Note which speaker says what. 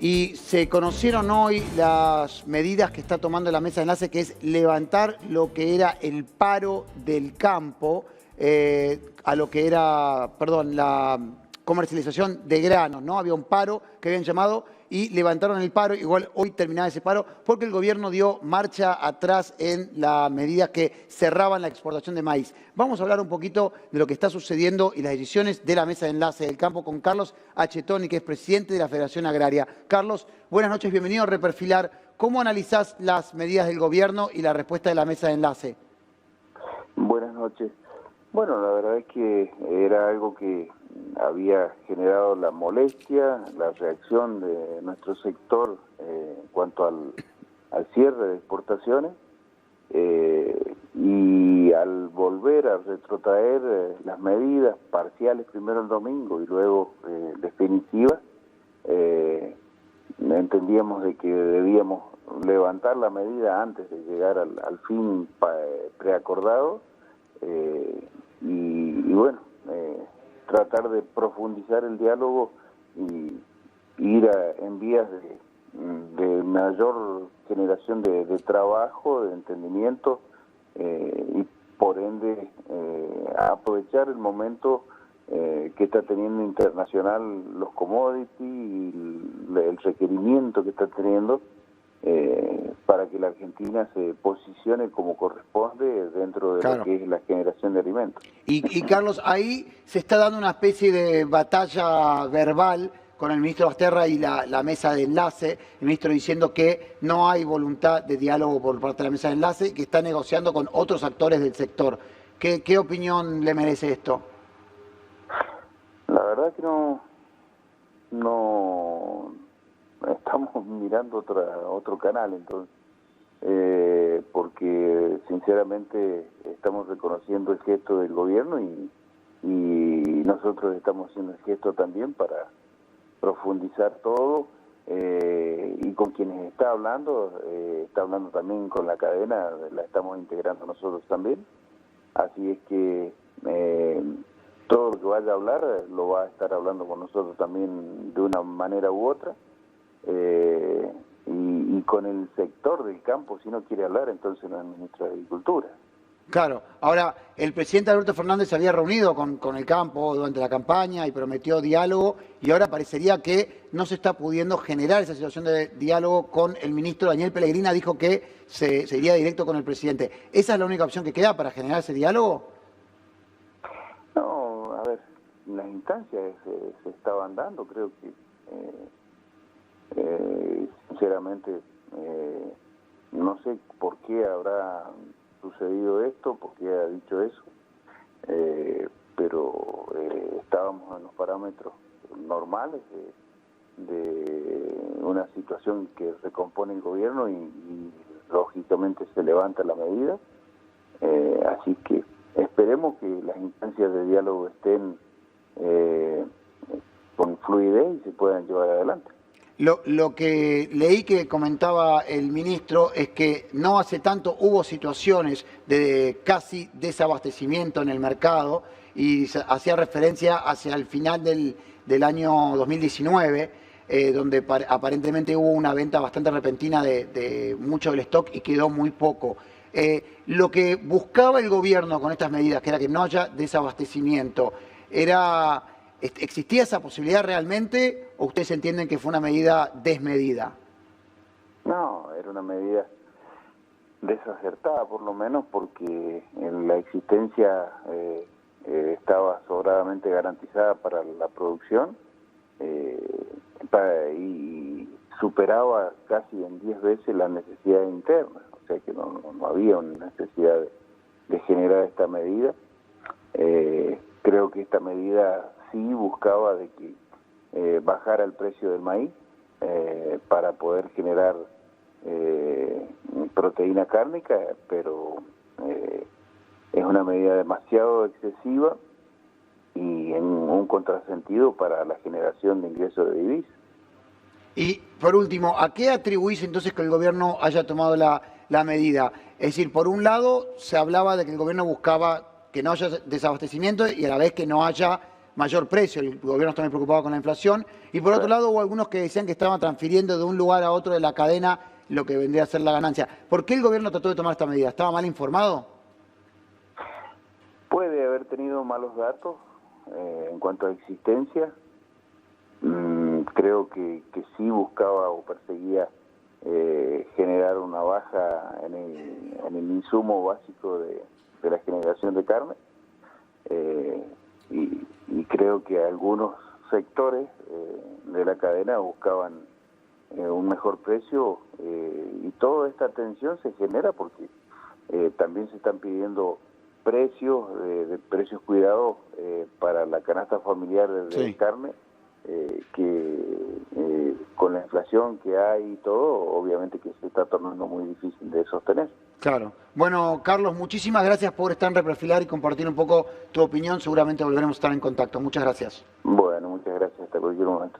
Speaker 1: Y se conocieron hoy las medidas que está tomando la mesa de enlace, que es levantar lo que era el paro del campo, a lo que era, perdón, la comercialización de granos, ¿no? Había un paro que habían llamado y levantaron el paro, igual hoy terminaba ese paro, porque el gobierno dio marcha atrás en la medida que cerraban la exportación de maíz. Vamos a hablar un poquito de lo que está sucediendo y las decisiones de la mesa de enlace del campo con Carlos Achetoni, que es presidente de la Federación Agraria. Carlos, buenas noches, bienvenido a Reperfilar. ¿Cómo analizás las medidas del gobierno y la respuesta de la mesa de enlace?
Speaker 2: Buenas noches. Bueno, la verdad es que era algo que había generado la molestia, la reacción de nuestro sector en cuanto al cierre de exportaciones y al volver a retrotraer las medidas parciales, primero el domingo y luego definitivas, entendíamos de que debíamos levantar la medida antes de llegar al fin preacordado y bueno, tratar de profundizar el diálogo y ir en vías de mayor generación de trabajo, de entendimiento y por ende aprovechar el momento que está teniendo internacional los commodities y el requerimiento que está teniendo para que la Argentina se posicione como corresponde dentro de lo que es la generación de alimentos.
Speaker 1: Y Carlos, ahí se está dando una especie de batalla verbal con el ministro Basterra y la mesa de enlace, el ministro diciendo que no hay voluntad de diálogo por parte de la mesa de enlace y que está negociando con otros actores del sector. ¿Qué opinión le merece esto?
Speaker 2: La verdad que no estamos mirando otro canal, entonces, porque sinceramente estamos reconociendo el gesto del gobierno y nosotros estamos haciendo el gesto también para profundizar todo, y con quienes está hablando también con la cadena, la estamos integrando nosotros también, así es que todo lo que vaya a hablar lo va a estar hablando con nosotros también de una manera u otra, y con el sector del campo, si no quiere hablar, entonces no es ministro de Agricultura.
Speaker 1: Claro, ahora el presidente Alberto Fernández se había reunido con el campo durante la campaña y prometió diálogo y ahora parecería que no se está pudiendo generar esa situación de diálogo con el ministro. Daniel Pellegrina dijo que se iría directo con el presidente. ¿Esa es la única opción que queda para generar ese diálogo?
Speaker 2: No, a ver, las instancias se estaban dando, creo que sinceramente no sé por qué habrá sucedido esto, por qué ha dicho eso, pero estábamos en los parámetros normales de una situación que recompone el gobierno y lógicamente se levanta la medida, así que esperemos que las instancias de diálogo estén con fluidez y se puedan llevar adelante.
Speaker 1: Lo que leí que comentaba el ministro es que no hace tanto hubo situaciones de casi desabastecimiento en el mercado y hacía referencia hacia el final del año 2019, donde aparentemente hubo una venta bastante repentina de mucho del stock y quedó muy poco. Lo que buscaba el gobierno con estas medidas, que era que no haya desabastecimiento, ¿existía esa posibilidad realmente o ustedes entienden que fue una medida desmedida?
Speaker 2: No, era una medida desacertada por lo menos porque la existencia estaba sobradamente garantizada para la producción y superaba casi en 10 veces la necesidad interna, o sea que no había una necesidad de generar esta medida. Creo que esta medida sí buscaba de que bajara el precio del maíz para poder generar proteína cárnica, pero es una medida demasiado excesiva y en un contrasentido para la generación de ingresos de divisas.
Speaker 1: Y por último, ¿a qué atribuís entonces que el gobierno haya tomado la medida? Es decir, por un lado se hablaba de que el gobierno buscaba que no haya desabastecimiento y a la vez que no haya mayor precio. El gobierno está muy preocupado con la inflación. Y por otro lado, hubo algunos que decían que estaban transfiriendo de un lugar a otro de la cadena lo que vendría a ser la ganancia. ¿Por qué el gobierno trató de tomar esta medida? ¿Estaba mal informado?
Speaker 2: Puede haber tenido malos datos en cuanto a existencia. Creo que sí buscaba o perseguía generar una baja en el insumo básico de la generación de carne, y creo que algunos sectores de la cadena buscaban un mejor precio, y toda esta tensión se genera porque también se están pidiendo precios de precios cuidados para la canasta familiar de carne, que con la inflación que hay y todo, obviamente que se está tornando muy difícil de sostener.
Speaker 1: Claro. Bueno, Carlos, muchísimas gracias por estar en Reprofilar y compartir un poco tu opinión. Seguramente volveremos a estar en contacto. Muchas gracias.
Speaker 2: Bueno, muchas gracias. Hasta cualquier momento.